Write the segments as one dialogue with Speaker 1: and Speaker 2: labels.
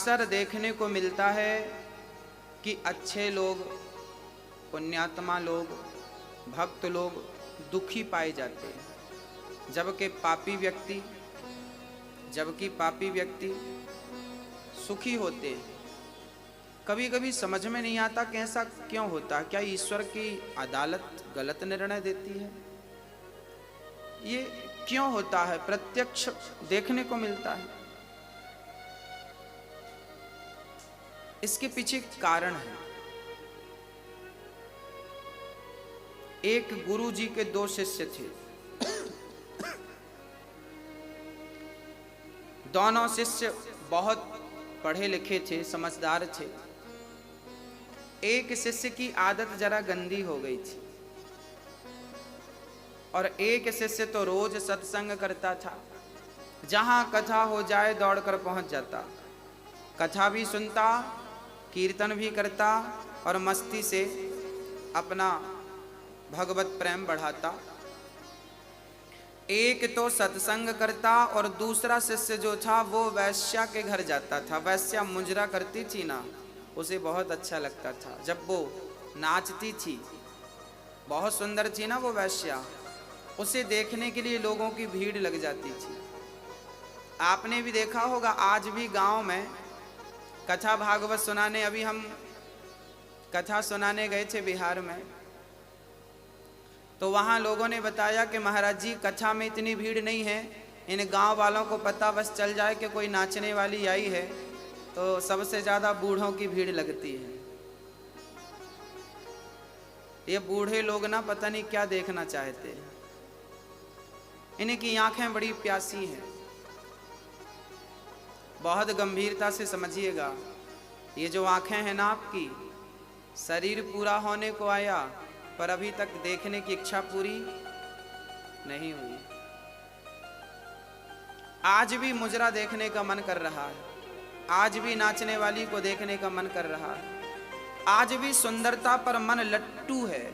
Speaker 1: अक्सर देखने को मिलता है कि अच्छे लोग, पुण्यात्मा लोग, भक्त लोग दुखी पाए जाते हैं, जबकि पापी व्यक्ति सुखी होते हैं। कभी कभी समझ में नहीं आता कि ऐसा क्यों होता है। क्या ईश्वर की अदालत गलत निर्णय देती है? ये क्यों होता है? प्रत्यक्ष देखने को मिलता है। इसके पीछे कारण है। एक गुरु जी के 2 शिष्य थे। दोनों शिष्य बहुत पढ़े लिखे थे, समझदार थे। एक शिष्य की आदत जरा गंदी हो गई थी और एक शिष्य तो रोज सत्संग करता था। जहां कथा हो जाए दौड़कर पहुंच जाता, कथा भी सुनता, कीर्तन भी करता और मस्ती से अपना भगवत प्रेम बढ़ाता। एक तो सत्संग करता और दूसरा शिष्य जो था वो वैश्या के घर जाता था। वैश्या मुजरा करती थी ना, उसे बहुत अच्छा लगता था। जब वो नाचती थी, बहुत सुंदर थी ना वो वैश्या, उसे देखने के लिए लोगों की भीड़ लग जाती थी। आपने भी देखा होगा, आज भी गांव में कथा भागवत सुनाने, अभी हम कथा सुनाने गए थे बिहार में, तो वहाँ लोगों ने बताया कि महाराज जी कथा में इतनी भीड़ नहीं है, इन गांव वालों को पता बस चल जाए कि कोई नाचने वाली आई है तो सबसे ज़्यादा बूढ़ों की भीड़ लगती है। ये बूढ़े लोग ना पता नहीं क्या देखना चाहते हैं, इनकी आंखें बड़ी प्यासी हैं। बहुत गंभीरता से समझिएगा, ये जो आंखें हैं ना आपकी, शरीर पूरा होने को आया पर अभी तक देखने की इच्छा पूरी नहीं हुई। आज भी मुजरा देखने का मन कर रहा है, आज भी नाचने वाली को देखने का मन कर रहा है, आज भी सुंदरता पर मन लट्टू है।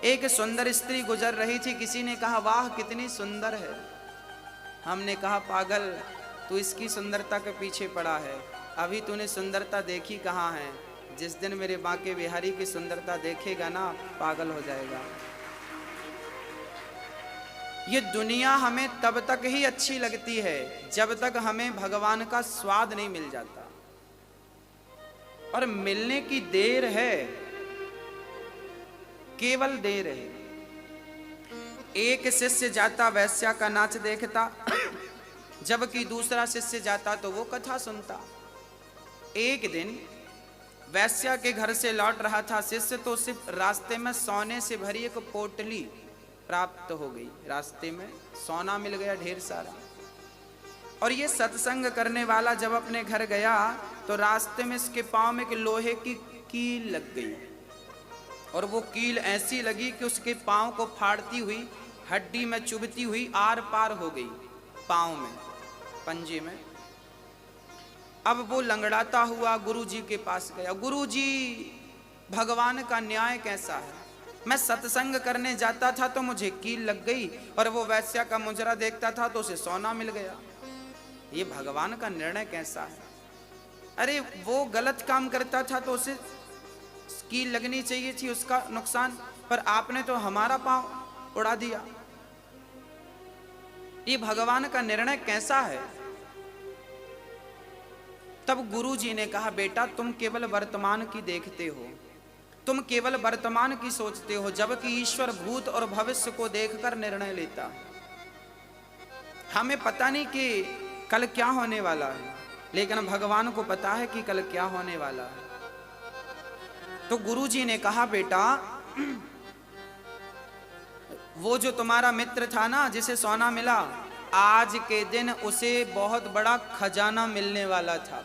Speaker 1: एक सुंदर स्त्री गुजर रही थी, किसी ने कहा वाह कितनी सुंदर है। हमने कहा पागल, तू इसकी सुंदरता के पीछे पड़ा है, अभी तूने सुंदरता देखी कहाँ है। जिस दिन मेरे बांके बिहारी की सुंदरता देखेगा ना, पागल हो जाएगा। ये दुनिया हमें तब तक ही अच्छी लगती है जब तक हमें भगवान का स्वाद नहीं मिल जाता, और मिलने की देर है, केवल देर है। एक शिष्य जाता वैश्या का नाच देखता, जबकि दूसरा शिष्य जाता तो वो कथा सुनता। एक दिन वैश्या के घर से लौट रहा था शिष्य, तो सिर्फ रास्ते में सोने से भरी एक पोटली प्राप्त हो गई। रास्ते में सोना मिल गया ढेर सारा। और ये सत्संग करने वाला जब अपने घर गया तो रास्ते में इसके पांव में एक लोहे की कील लग गई, और वो कील ऐसी लगी कि उसके पांव को फाड़ती हुई, हड्डी में चुभती हुई आर पार हो गई पांव में, पंजे में। अब वो लंगड़ाता हुआ गुरुजी के पास गया। गुरुजी, भगवान का न्याय कैसा है? मैं सत्संग करने जाता था तो मुझे कील लग गई, और वो वैश्या का मुजरा देखता था तो उसे सोना मिल गया। ये भगवान का निर्णय कैसा है? अरे वो गलत काम करता था तो उसे कील लगनी चाहिए थी, उसका नुकसान, पर आपने तो हमारा पांव उड़ा दिया। ये भगवान का निर्णय कैसा है? तब गुरुजी ने कहा, बेटा तुम केवल वर्तमान की देखते हो, तुम केवल वर्तमान की सोचते हो, जबकि ईश्वर भूत और भविष्य को देखकर निर्णय लेता। हमें पता नहीं कि कल क्या होने वाला है, लेकिन भगवान को पता है कि कल क्या होने वाला है। तो गुरुजी ने कहा, बेटा वो जो तुम्हारा मित्र था ना जिसे सोना मिला, आज के दिन उसे बहुत बड़ा खजाना मिलने वाला था।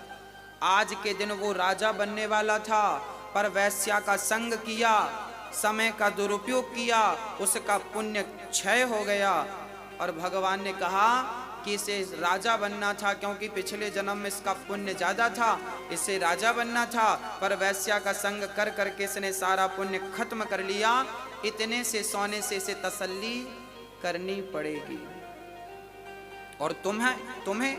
Speaker 1: आज के दिन वो राजा बनने वाला था, पर वैश्या का संग किया, समय का दुरुपयोग किया, उसका पुण्य क्षय हो गया। और भगवान ने कहा कि इसे राजा बनना था, क्योंकि पिछले जन्म में इसका पुण्य ज्यादा था, इसे राजा बनना था, पर वैश्या का संग कर करके इसने सारा पुण्य खत्म कर लिया। इतने से सोने से इसे तसल्ली करनी पड़ेगी। और तुम्हें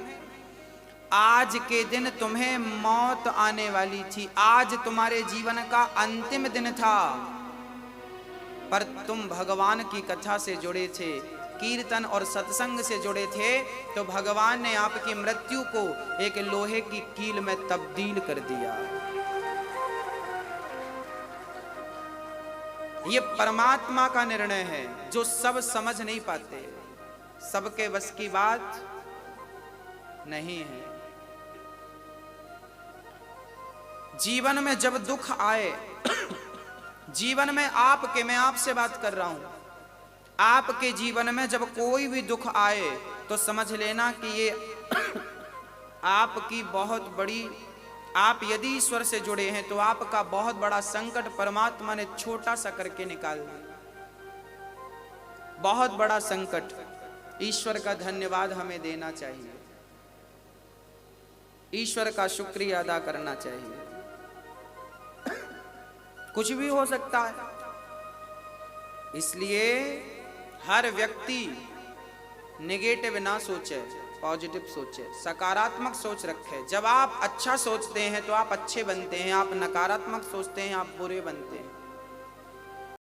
Speaker 1: आज के दिन तुम्हें मौत आने वाली थी, आज तुम्हारे जीवन का अंतिम दिन था, पर तुम भगवान की कथा से जुड़े थे, कीर्तन और सत्संग से जुड़े थे, तो भगवान ने आपकी मृत्यु को एक लोहे की कील में तब्दील कर दिया। ये परमात्मा का निर्णय है जो सब समझ नहीं पाते, सबके बस की बात नहीं है। जीवन में जब दुख आए, जीवन में आपके, मैं आपसे बात कर रहा हूं, आपके जीवन में जब कोई भी दुख आए तो समझ लेना कि ये आपकी बहुत बड़ी, आप यदि ईश्वर से जुड़े हैं तो आपका बहुत बड़ा संकट परमात्मा ने छोटा सा करके निकाल दिया। बहुत बड़ा संकट, ईश्वर का धन्यवाद हमें देना चाहिए, ईश्वर का शुक्रिया अदा करना चाहिए। कुछ भी हो सकता है, इसलिए हर व्यक्ति नेगेटिव ना सोचे, पॉजिटिव सोचे, सकारात्मक सोच रखे। जब आप अच्छा सोचते हैं तो आप अच्छे बनते हैं, आप नकारात्मक सोचते हैं आप बुरे बनते हैं।